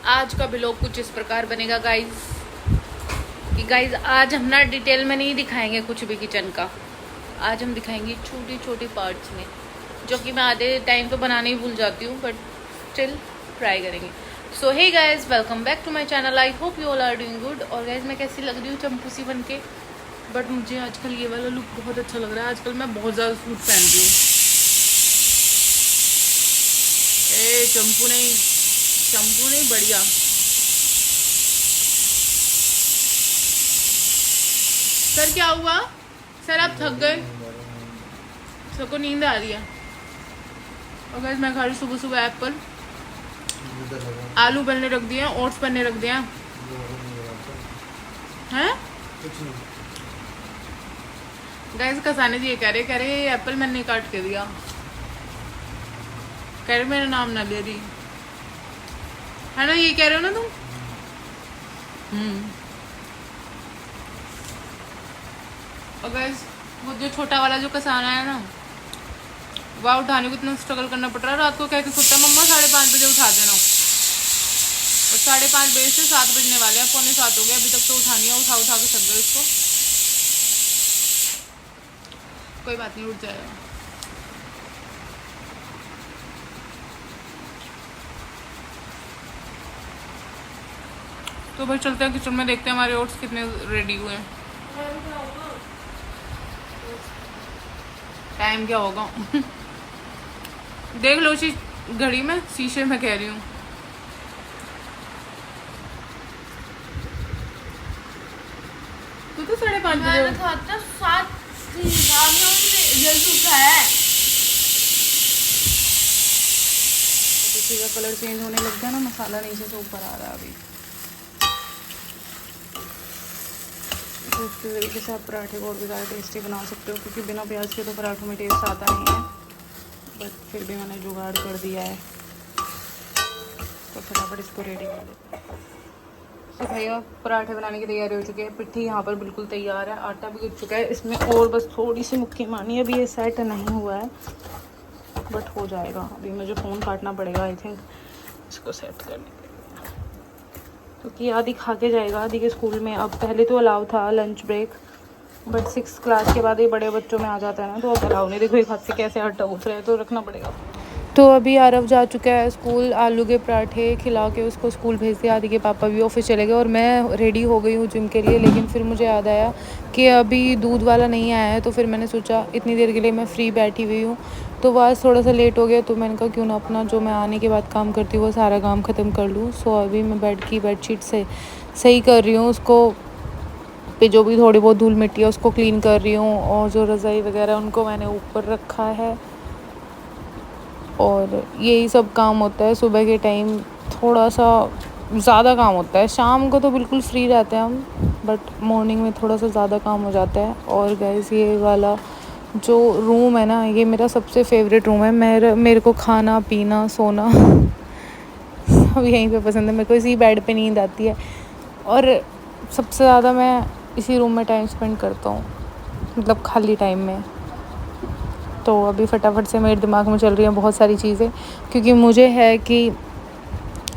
आज का व्लॉग कुछ इस प्रकार बनेगा गाइज कि गाइज आज हम ना डिटेल में नहीं दिखाएंगे कुछ भी किचन का। आज हम दिखाएंगे छोटी छोटी पार्ट्स में, जो कि मैं आधे टाइम तो बनाने ही भूल जाती हूँ, बट स्टिल ट्राई करेंगे। So hey guys, welcome back to my channel. I hope you all are doing good. और गाइज मैं कैसी लग रही हूँ चंपू सी बन के, बट मुझे आजकल ये वाला लुक बहुत अच्छा लग रहा है। आजकल मैं बहुत ज़्यादा सूट पहन रही हूँ। चंपू नहीं बढ़िया। सर क्या हुआ? सर आप थक गए? सबको नींद आ रही है। और गाइस मैं खा रही सुबह सुबह एप्पल, आलू बनने रख दिए, ओट्स बनने रख दिए हैं। गाइस कसाने जी ये कह रहे ये एप्पल मैंने काट के दिया, कह रहे मेरा नाम ना ले रही है ना, ये कह रहे हो ना तुम। और गाइस वो जो छोटा वाला जो कसाना है ना, वह उठाने को इतना स्ट्रगल करना पड़ रहा है। रात को कह के सोता मम्मा 5:30 बजे उठा देना, और 5:30 बजे से 7 बजने वाले हैं, 6:45 हो गए, अभी तक तो उठानी है। उठा के थक गए इसको। कोई बात नहीं, उठ जाएगा। तो भाई चलते हैं किचन में, देखते हैं हमारे ओट्स कितने रेडी हुए हैं। टाइम क्या होगा देख लो घड़ी में, शीशे में कह रही हूँ। तू तो 5:30 बजे खाता 7 जल्दी उठा है। किसी का कलर चेंज होने लग गया ना, मसाला नीचे से ऊपर आ रहा है अभी। तो इस तरीके से आप पराठे को और भी ज़्यादा टेस्टी बना सकते हो, क्योंकि बिना प्याज के तो पराठों में टेस्ट आता नहीं है, बट फिर भी मैंने जुगाड़ कर दिया है, तो फटाफट इसको रेडी कर देते हैं। तो भैया पराठे बनाने की तैयारी हो चुकी है। पिट्ठी यहाँ पर बिल्कुल तैयार है, आटा भी गुथ चुका है, इसमें और बस थोड़ी सी मुक्की मारनी है। अभी ये सेट नहीं हुआ है, बट हो जाएगा। अभी मुझे फ़ोन काटना पड़ेगा आई थिंक इसको सेट करने के लिए, क्योंकि आदि खा के जाएगा। आदि के स्कूल में अब पहले तो अलाउ था लंच ब्रेक, बट 6 क्लास के बाद ये बड़े बच्चों में आ जाता है ना, तो अब अलाउ नहीं। देखो एक हाथ से कैसे आटा उठ रहा है, तो रखना पड़ेगा। तो अभी आरव जा चुका है स्कूल, आलू के पराठे खिला के उसको स्कूल भेज दिया। आदि के पापा भी ऑफिस चले गए और मैं रेडी हो गई हूँ जिम के लिए। लेकिन फिर मुझे याद आया कि अभी दूध वाला नहीं आया है, तो फिर मैंने सोचा इतनी देर के लिए मैं फ्री बैठी हुई हूँ, तो वो आज थोड़ा सा लेट हो गया, तो मैंने कहा क्यों ना अपना जो मैं आने के बाद काम करती हूँ वो सारा काम ख़त्म कर लूँ। सो अभी मैं बेडशीट से सही कर रही हूँ, उसको पे जो भी थोड़ी बहुत धूल मिट्टी है उसको क्लीन कर रही हूँ, और जो रज़ाई वगैरह उनको मैंने ऊपर रखा है। और यही सब काम होता है सुबह के टाइम, थोड़ा सा ज़्यादा काम होता है। शाम को तो बिल्कुल फ्री रहते हैं हम, बट मॉर्निंग में थोड़ा सा ज़्यादा काम हो जाता है। और गाइस ये वाला जो रूम है ना, ये मेरा सबसे फेवरेट रूम है। मेरे को खाना पीना सोना सब यहीं पे पसंद है। मेरे को इसी बेड पे नींद आती है, और सबसे ज़्यादा मैं इसी रूम में टाइम स्पेंड करता हूँ, मतलब खाली टाइम में। तो अभी फटाफट से मेरे दिमाग में चल रही हैं बहुत सारी चीज़ें, क्योंकि मुझे है कि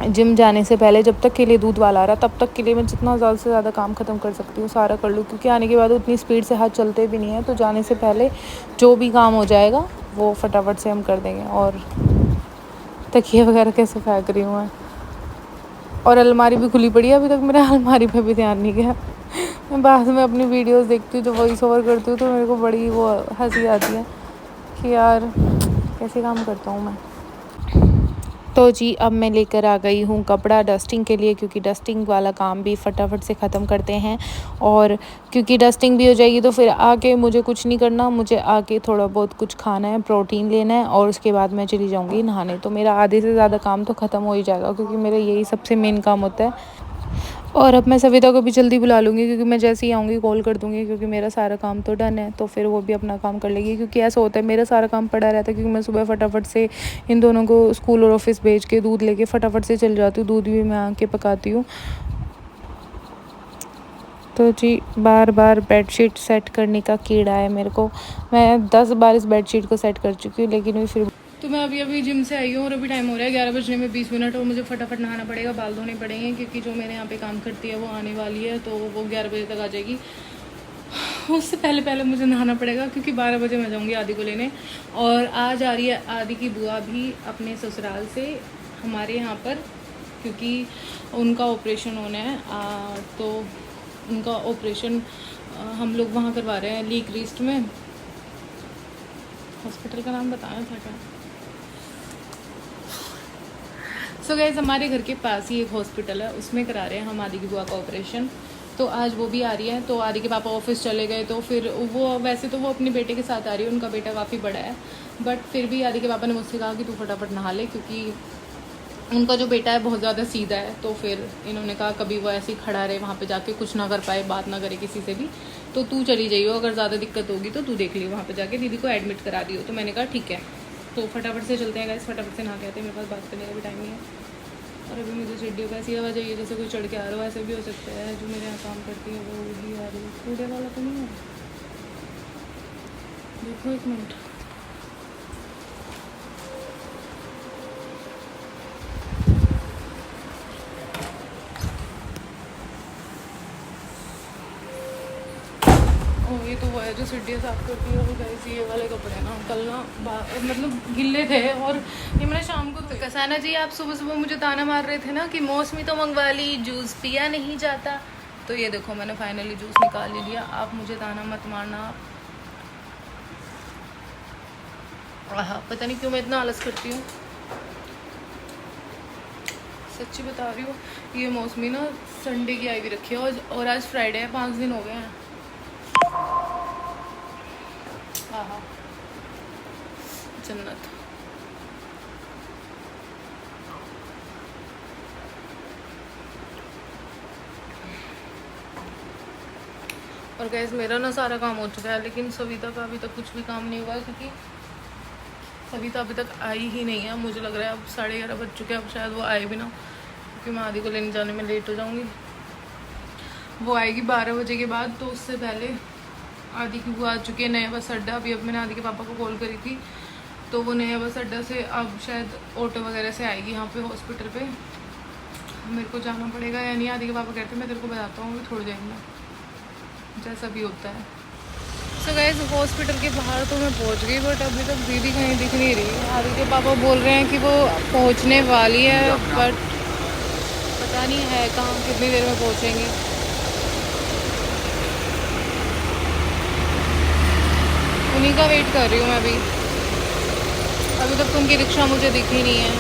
जिम जाने से पहले जब तक के लिए दूध वाला आ रहा तब तक के लिए मैं जितना ज़्यादा से ज़्यादा काम ख़त्म कर सकती हूँ सारा कर लूँ, क्योंकि आने के बाद उतनी स्पीड से हाथ चलते भी नहीं है। तो जाने से पहले जो भी काम हो जाएगा वो फटाफट से हम कर देंगे। और तकिए वगैरह कैसे फेंक रही हूँ मैं, और अलमारी भी खुली पड़ी है, अभी तक मेरा अलमारी पे भी ध्यान नहीं गया। मैं बाद में अपनी वीडियोस देखती हूँ, जो वॉइस ओवर करती हूँ, तो मेरे को बड़ी वो हंसी आती है कि यार कैसे काम करता हूँ मैं। तो जी अब मैं लेकर आ गई हूँ कपड़ा डस्टिंग के लिए, क्योंकि डस्टिंग वाला काम भी फटाफट से ख़त्म करते हैं। और क्योंकि डस्टिंग भी हो जाएगी तो फिर आके मुझे कुछ नहीं करना, मुझे आके थोड़ा बहुत कुछ खाना है, प्रोटीन लेना है, और उसके बाद मैं चली जाऊँगी नहाने। तो मेरा आधे से ज़्यादा काम तो ख़त्म हो ही जाएगा, क्योंकि मेरा यही सबसे मेन काम होता है। और अब मैं सविता को भी जल्दी बुला लूँगी, क्योंकि मैं जैसे ही आऊँगी कॉल कर दूँगी, क्योंकि मेरा सारा काम तो डन है, तो फिर वो भी अपना काम कर लेगी। क्योंकि ऐसा होता है मेरा सारा काम पड़ा रहता है, क्योंकि मैं सुबह फटाफट से इन दोनों को स्कूल और ऑफिस भेज के दूध लेके फटाफट से चल जाती हूँ। दूध भी मैं आके पकाती हूँ। तो जी बार बार बेडशीट सेट करने का कीड़ा है मेरे को। मैं 10 बार इस बेडशीट को सेट कर चुकी हूँ, लेकिन भी फिर तो मैं अभी अभी जिम से आई हूँ और अभी टाइम हो रहा है 11 बजने में 20 मिनट और मुझे फटाफट नहाना पड़ेगा, बाल धोने पड़ेंगे क्योंकि जो मेरे यहाँ पे काम करती है वो आने वाली है, तो वो 11 बजे तक आ जाएगी। उससे पहले पहले मुझे नहाना पड़ेगा क्योंकि 12 बजे मैं जाऊँगी आदि को लेने। और आज आ रही है आदि की बुआ भी अपने ससुराल से हमारे यहाँ पर, क्योंकि उनका ऑपरेशन होना है। तो उनका ऑपरेशन हम लोग वहाँ करवा रहे हैं लीक रीस्ट में। हॉस्पिटल का नाम बताया था क्या? सो गाइस, हमारे घर के पास ही एक हॉस्पिटल है, उसमें करा रहे हैं हम आदि की बुआ का ऑपरेशन। तो आज वो भी आ रही है। तो आदि के पापा ऑफिस चले गए, तो फिर वो वैसे तो वो अपने बेटे के साथ आ रही है, उनका बेटा काफ़ी बड़ा है, बट फिर भी आदि के पापा ने मुझसे कहा कि तू फटाफट नहा ले, क्योंकि उनका जो बेटा है बहुत ज़्यादा सीधा है। तो फिर इन्होंने कहा कभी वो ऐसे ही खड़ा रहे वहाँ पे जाके, कुछ ना कर पाए, बात ना करे किसी से भी, तो तू चली जाइयो, अगर ज़्यादा दिक्कत होगी तो तू देख लियो, वहाँ पे जाके दीदी को एडमिट करा दियो। तो मैंने कहा ठीक है। तो फटाफट से चलते हैं गाइस, फटाफट से नहा के आते हैं, मेरे पास बात करने का भी टाइम नहीं है। और अभी मुझे सीढ़ियों पर ऐसी आवाज़ आई है जैसे कोई चढ़ के आ रहा हो, ऐसे भी हो सकता है जो मेरे यहाँ काम करती है वो भी आ रही है। कूड़े वाला तो नहीं है? देखो एक मिनट। ये तो वो है जो सीढ़ियाँ साफ करती है वो। गाइस ये वाले कपड़े ना कल ना मतलब गिल्ले थे और ये मैंने शाम को। तो कसाना जी, आप सुबह सुबह मुझे ताना मार रहे थे ना कि मौसमी तो मंगवा ली, जूस पिया नहीं जाता। तो ये देखो मैंने फाइनली जूस निकाल ही लिया। आप मुझे ताना मत मारना। पता नहीं क्यों मैं इतना आलस करती हूँ, सच्ची बता रही हूँ। ये मौसमी ना संडे की आई भी रखी है और आज फ्राइडे है, 5 दिन हो गए हैं। हाँ, जन्नत। और गैस मेरा ना सारा काम हो चुका है, लेकिन सविता का अभी तक कुछ भी काम नहीं हुआ है, क्योंकि सविता अभी तक आई ही नहीं है। मुझे लग रहा है अब 11:30 बज चुके हैं, अब शायद वो आए भी ना, क्योंकि मैं आदि को लेने जाने में लेट हो जाऊँगी। वो आएगी 12 बजे के बाद, तो उससे पहले आदि की वो आ चुकी है नया बस अड्डा। अभी अब मैंने आदि के पापा को कॉल करी थी, तो वो नया बस अड्डा से अब शायद ऑटो वगैरह से आएगी यहाँ पे हॉस्पिटल पे। मेरे को जाना पड़ेगा या नहीं, आदि के पापा कहते हैं मैं तेरे को बताता हूँ, थोड़ी देर में, जैसा भी होता है। सो गाइस, हॉस्पिटल के बाहर तो मैं पहुँच गई, बट अभी तक दीदी कहीं दिख नहीं रही। आदि के पापा बोल रहे हैं कि वो पहुँचने वाली है, बट पता नहीं है कहाँ, कितनी देर में पहुँचेंगे। उन्हीं का वेट कर रही हूँ मैं अभी तक तो उनकी रिक्शा मुझे दिखी नहीं है।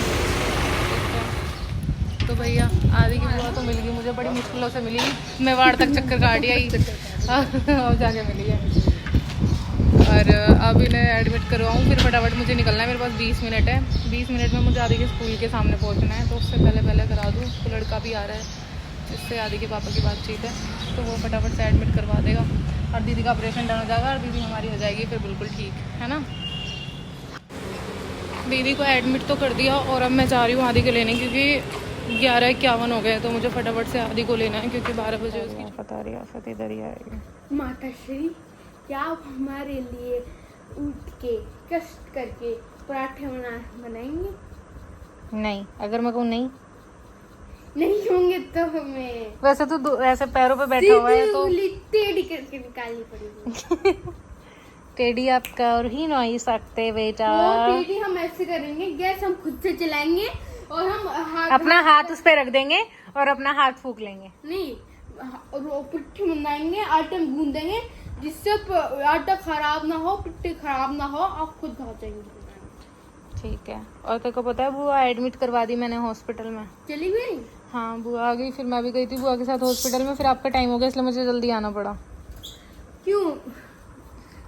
तो भैया आदि की बुआ तो मिल गई मुझे, बड़ी मुश्किलों से मिली, मेवाड़ तक चक्कर काट आई और जाके मिली है। और अब इन्हें एडमिट करवाऊँ, फिर फटाफट मुझे निकलना है, मेरे पास 20 मिनट है। 20 मिनट में मुझे आदि के स्कूल के सामने पहुँचना है, तो उससे पहले करा दूँ। तो लड़का भी आ रहा है जिससे आदि के पापा की बातचीत है, तो वो फटाफट से एडमिट करवा देगा और दीदी का ऑपरेशन डन हो जाएगा और दीदी हमारी हो जाएगी फिर बिल्कुल ठीक, है ना। दीदी को एडमिट तो कर दिया और अब मैं जा रही हूँ आदि को लेने, क्योंकि 11:51 हो गए, तो मुझे फटाफट से आदि को लेना है, क्योंकि 12 बजे उसकी पता रही आफत इधर ही आएगी। माता श्री, क्या आप हमारे लिए उठ के कष्ट करके पराठे बनाएंगे? नहीं, अगर मैं कहूँ नहीं होंगे तो हमें वैसे तो ऐसे पैरों पे बैठा हुआ है तो टेढ़ी करके निकालनी पड़ेगी। टेढ़ी आप कर ही नहीं सकते बेटा। वो टेढ़ी हम ऐसे करेंगे, गैस हम खुद से चलाएंगे और हम अपना हाथ उस पे रख देंगे और अपना हाथ फूक लेंगे। नहीं, पिट्ठी बनाएंगे, आटा गूंदेंगे, जिससे आटा खराब ना हो, पिट्ठी खराब ना हो, आप खुद खा जाएंगे। ठीक है। और तेरे को पता है बुआ एडमिट करवा दी मैंने हॉस्पिटल में। चली गई? हाँ, बुआ आ गई, फिर मैं भी गई थी बुआ के साथ हॉस्पिटल में, फिर आपका टाइम हो गया इसलिए मुझे जल्दी आना पड़ा। क्यों?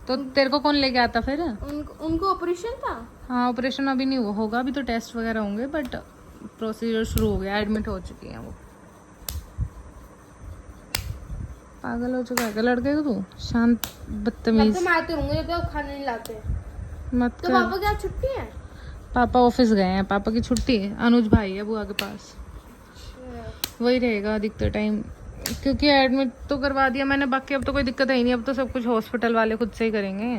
तो तेरे को कौन लेके आता फिर? उनको ऑपरेशन था। हाँ, ऑपरेशन अभी नहीं होगा, अभी तो टेस्ट वगैरह होंगे, बट प्रोसीजर शुरू हो गया, एडमिट हो चुकी है वो। पागल हो चुका है लड़के को तू, शांत बदतमीज। मैं तो रहूंगी जब तक खाना नहीं लाते। मत तो पापा क्या छुट्टी है? पापा ऑफिस गए हैं, पापा की छुट्टी है। अनुज भाई है बुआ के पास, वही रहेगा अधिकतर टाइम, क्योंकि एडमिट तो करवा दिया मैंने। बाकी अब तो कोई दिक्कत है ही नहीं, अब तो सब कुछ हॉस्पिटल वाले खुद से ही करेंगे।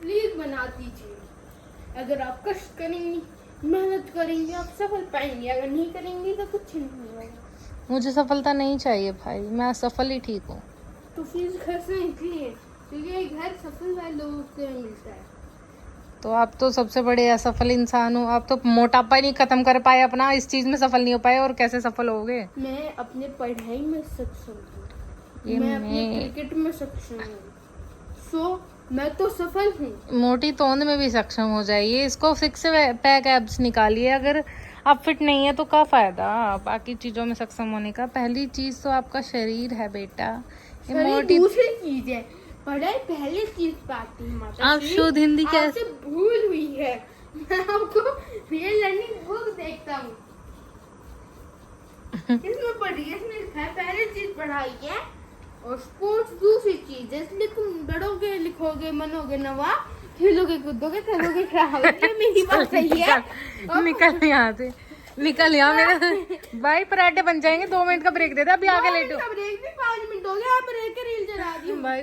प्लीज बनाती चीज। अगर आप कष्ट करेंगी, मेहनत करेंगे, आप सफल पाएंगे। अगर नहीं करेंगे तो कुछ नहीं होगा। मुझे सफलता नहीं चाहिए भाई, मैं असफल ही ठीक हूँ। तो फिर घर से निकलिए, क्योंकि घर सफल वाले लोगों से मिलता है। तो आप तो सबसे बड़े असफल इंसान हो। आप तो मोटापा नहीं खत्म कर पाए अपना, इस चीज में सफल नहीं हो पाए, और कैसे सफल होगे? मैं अपने पढ़ाई में सक्षम हूँ, ये मैं अपने क्रिकेट में सक्षम हूँ, सो मैं तो सफल हूँ। मोटी तोंद में भी सक्षम हो जाइए। इसको फिक्स पैक एब्स निकालिए। अगर आप फिट नहीं है तो क्या फायदा बाकी चीजों में सक्षम होने का? पहली चीज तो आपका शरीर है बेटा। ये शरीर मोटी दूसरी चीज है, पढ़ाई पहले चीज पाती है। माता आप श्री, शुद्ध हिंदी कैसे? आपसे भूल हुई है। मैं आपको रियल लर्निंग बुक देखता हूँ, इसमें पढ़िए, इसमें लिखा है पहली चीज पढ़ाई है और स्पोर्ट्स दूसरी चीज है। इसलिए तुम बढ़ोगे, लिखोगे, मनोगे नवाब, खेलोगे, कूदोगे, चलोगे, खाओगे। मेरी बात सही है? निकल यहाँ से, निकल यहाँ। मेरे भाई पराठे बन जाएंगे। 2 मिनट का ब्रेक दे दे, अभी आके लेटो। ब्रेक भी 5 मिनट हो गए, आप ब्रेक के रील चला दी। भाई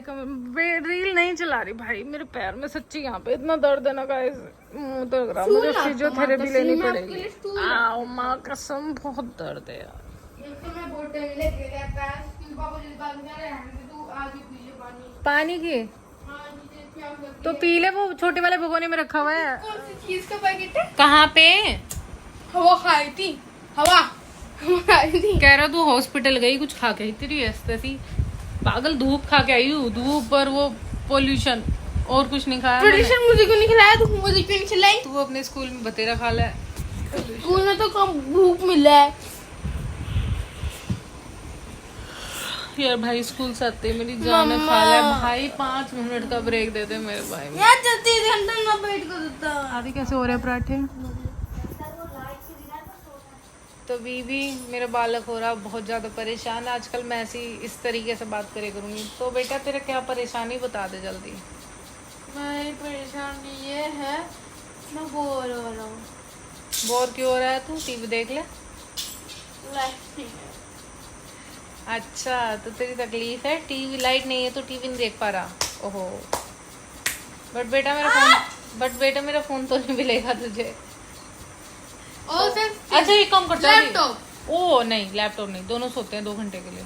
रील नहीं चला रही भाई, मेरे पैर में सच्ची यहाँ पे इतना दर्द है ना गाइस, मुंह तो लग रहा है मुझे फिजियोथेरेपी लेनी पड़ेगी। आओ माँ कसम, बहुत दर्द है यार। मैं बोतल लेके गया, पैर पापा जी बात कर रहे हैं, तू आगे पी ले पानी। पानी की हाँ जी, क्या करती तो है? पी ले, वो छोटे वाले भगोने में रखा हुआ है। कौन सी चीज का पैकेट है? कहाँ पे? हवा खाई थी, हवा खाई थी। कह रहा तू हॉस्पिटल गई कुछ खा के आई, तेरी ऐसी पागल। धूप खा के आई हूँ, धूप पर वो पोल्यूशन, और कुछ नहीं खाया मैंने। ट्रेडिशन मुझे क्यों नहीं खिलाया? तू मुझे क्यों नहीं खिलाई? तू अपने स्कूल में बतेरा खा ले। स्कूल में तो कम भूख मिला है यार भाई, स्कूल से आते ही मेरी जान में खा ले भाई। 5 मिनट का ब्रेक दे दे मेरे भाई। यार, 30 घंटा ना वेट कर देता। आदि कैसे हो रहे हैं पराठे? तो बीबी, मेरा बालक हो रहा बहुत ज़्यादा परेशान आजकल। मैं ऐसी इस तरीके से बात करे करूँगी। तो बेटा तेरा क्या परेशानी बता दे जल्दी। मेरी परेशानी ये है, मैं बोर हो रहा हूँ। बोर क्यों हो रहा है तू? टीवी देख ले। लाइट नहीं है। अच्छा, तो तेरी तकलीफ है, टीवी लाइट नहीं है तो टीवी नहीं देख पा रहा। ओहो, बट बेटा मेरा फोन तो नहीं मिलेगा तुझे। और फिर अच्छा एक काम करता है, लैपटॉप। ओ नहीं, लैपटॉप नहीं, दोनों सोते हैं 2 घंटे के लिए।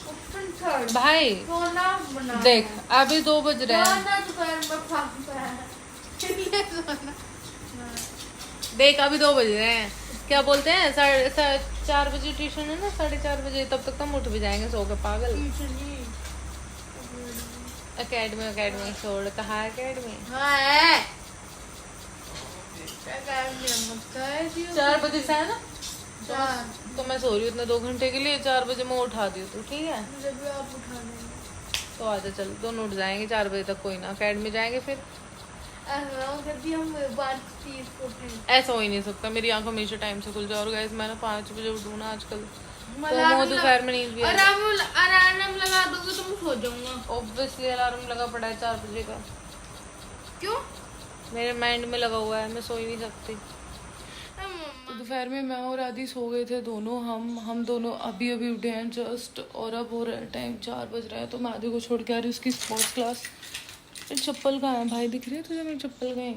ऑप्शन थर्ड, भाई सोना बना। देख, अभी 2 बज रहे हैं। सोना दोपहर में खाता है। ये सोना। देख अभी 2 बज रहे हैं। क्या बोलते हैं, 4:30 बजे ट्यूशन है ना, 4:30 बजे, तब तक हम उठ भी जाएंगे सो के पागल। एकेडमी छोड़, कहाँ एकेडमी? हाँ है। 4 बजे से है ना? 4 तो मैं सो रही हूँ इतने 2 घंटे के लिए। 4 बजे मैं उठा दी हूँ, तू ठीक है? जब भी आप उठा लेंगे। तो आजा, चल दोनों उठ जाएंगे 4 बजे तक, कोई ना, अकेडमी जाएंगे फिर। जब भी हम बात चीज को उठेंगे। ऐसा हो ही नहीं सकता, मेरी आंख हमेशा टाइम से खुल जाए। और गाइस मैं ना 5 बजे उठूँ ना आजकल, तो मुझे दोपहर में नींद भी आ जाती है। अलार्म लगा दोगे तो मैं सो जाऊंगा। ऑब्वियसली अलार्म लगा पड़ा है 4 बजे का। क्यों? मेरे माइंड में लगा हुआ है, मैं सो ही नहीं सकती। तो दोपहर में मैं और आदि सो गए थे दोनों। हम दोनों अभी उठे हैं जस्ट, और अब हो रहा है टाइम 4 बज रहा है। तो मैं आदि को छोड़ के आ रही हूँ उसकी स्पोर्ट्स क्लास। मेरी चप्पल कहाँ है भाई? दिख रही है तुझे मेरी चप्पल कहीं?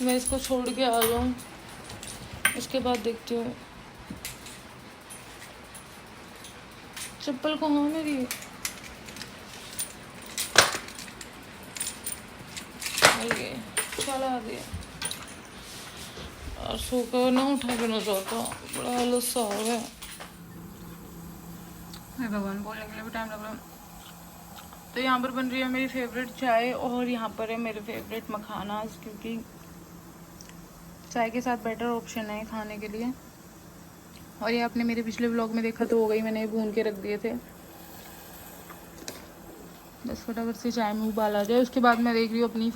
मैं इसको छोड़ के आ जाऊँ, उसके बाद देखती हूँ चप्पल कहाँ है मेरी। चला दिया और सोकर ना उठा के ना जाता, बड़ा आलस सा हो गया। भगवान, बोलने के लिए भी टाइम लग रहा है। तो यहाँ पर बन रही है मेरी फेवरेट चाय, और यहाँ पर है मेरे फेवरेट मखानास, क्योंकि चाय के साथ बेटर ऑप्शन है खाने के लिए। और ये आपने मेरे पिछले व्लॉग में देखा तो हो गई, मैंने भून के रख दिए थे। बस फटाफट से चाय में उबाल आ जाए। उसके बाद मैं देख रही हूँ अपनी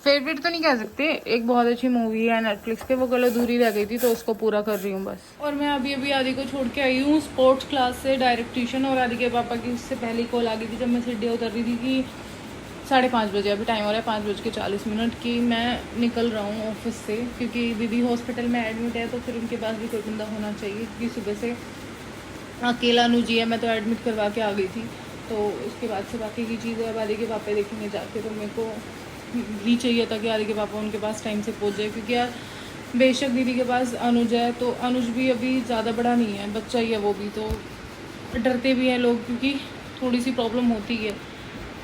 फेवरेट तो नहीं कह सकते, एक बहुत अच्छी मूवी है नेटफ्लिक्स पे, वो कल अधूरी रह गई थी तो उसको पूरा कर रही हूँ बस। और मैं अभी आदि को छोड़ के आई हूँ स्पोर्ट्स क्लास से डायरेक्ट ट्यूशन। और आदि के पापा की इससे पहले कॉल आ गई थी जब मैं सीढ़ियाँ उतर रही थी कि 5:30 बजे, अभी टाइम हो रहा है 5:40 की मैं निकल रहा हूँ ऑफिस से, क्योंकि दीदी हॉस्पिटल में एडमिट है। तो फिर उनके पास भी कोई बंदा होना चाहिए, क्योंकि सुबह से अकेला अनुज ही है, मैं तो एडमिट करवा के आ गई थी। तो उसके बाद से बाकी की चीज़ें अब आदि के पापा देखेंगे जाके। तो मेरे को भी चाहिए था कि आदि के पापा उनके पास टाइम से पहुंच जाए, क्योंकि यार बेशक दीदी के पास अनुज है, तो अनुज भी अभी ज़्यादा बड़ा नहीं है, बच्चा ही है वो भी। तो डरते भी हैं लोग, क्योंकि थोड़ी सी प्रॉब्लम होती है।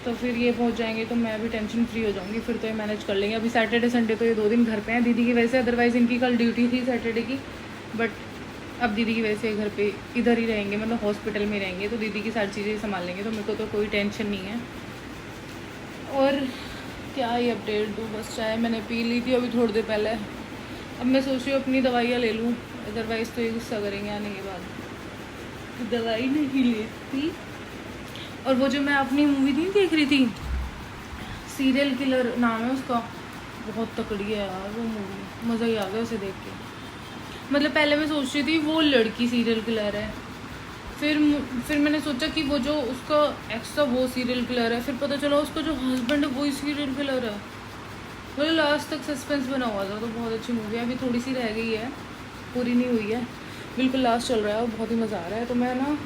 तो फिर ये पहुंच जाएंगे तो मैं भी टेंशन फ्री हो जाऊंगी, फिर तो ये मैनेज कर लेंगे। अभी सैटरडे संडे तो ये 2 दिन घर पे हैं दीदी की वजह से, अदरवाइज़ इनकी कल ड्यूटी थी सैटरडे की। बट अब दीदी की वजह से घर पे इधर ही रहेंगे, मतलब हॉस्पिटल में रहेंगे, तो दीदी की सारी चीज़ें संभाल लेंगे। तो मेरे को तो कोई टेंशन नहीं है। और क्या ही अपडेट दूँ, बस चाय मैंने पी ली थी अभी थोड़ी देर पहले। अब मैं सोच रही हूँ अपनी दवाइयाँ ले लूँ, अदरवाइज़ तो ये गुस्सा करेंगे आने के बाद। तो दवाई नहीं लेती। और वो जो मैं अपनी मूवी नहीं देख रही थी, सीरियल किलर नाम है उसका, बहुत तकड़ी है यार वो मूवी, मज़ा ही आ गया उसे देख के। मतलब पहले मैं सोच रही थी वो लड़की सीरियल किलर है, फिर मैंने सोचा कि वो जो उसका एक्स था वो सीरियल किलर है, फिर पता चला उसका जो हस्बैंड है वही सीरियल किलर है। मतलब लास्ट तक सस्पेंस बना हुआ था। तो बहुत अच्छी मूवी है, अभी थोड़ी सी रह गई है, पूरी नहीं हुई है, बिल्कुल लास्ट चल रहा है और बहुत ही मज़ा आ रहा है। तो मैं ना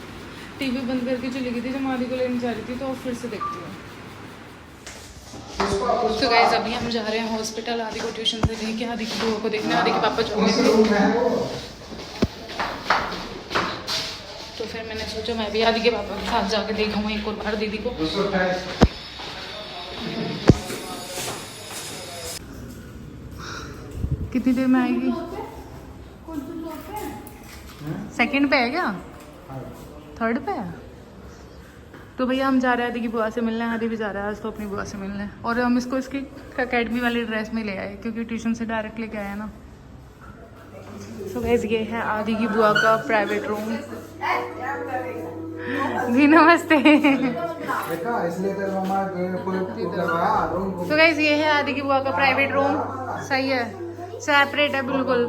टीवी बंद करके चली गई थी जब आदि को लेने जा रही थी, तो फिर से देखती हूँ। तो गाइस अभी हम जा रहे हैं हॉस्पिटल, आदि को ट्यूशन से लेके आदि की बुआ को देखने, आदि के पापा छोड़ने थे। तो फिर मैंने सोचा मैं भी आदि के पापा के साथ जाके देखूँ एक और बार दीदी को। कितनी देर में आएगी? सेकंड पे है क्या? थर्ड पे है? तो भैया हम जा रहे हैं आदि की बुआ से मिलने, आदि भी जा रहा है आज तो अपनी बुआ से मिलने। और हम इसको इसकी अकेडमी वाली ड्रेस में ले आए, क्योंकि ट्यूशन से डायरेक्ट लेके आए ना। सो गाइस ये है आदि की बुआ का प्राइवेट रूम। जी नमस्ते। तो गाइस ये है आदि की बुआ का प्राइवेट रूम, सही है, सेपरेट है बिल्कुल।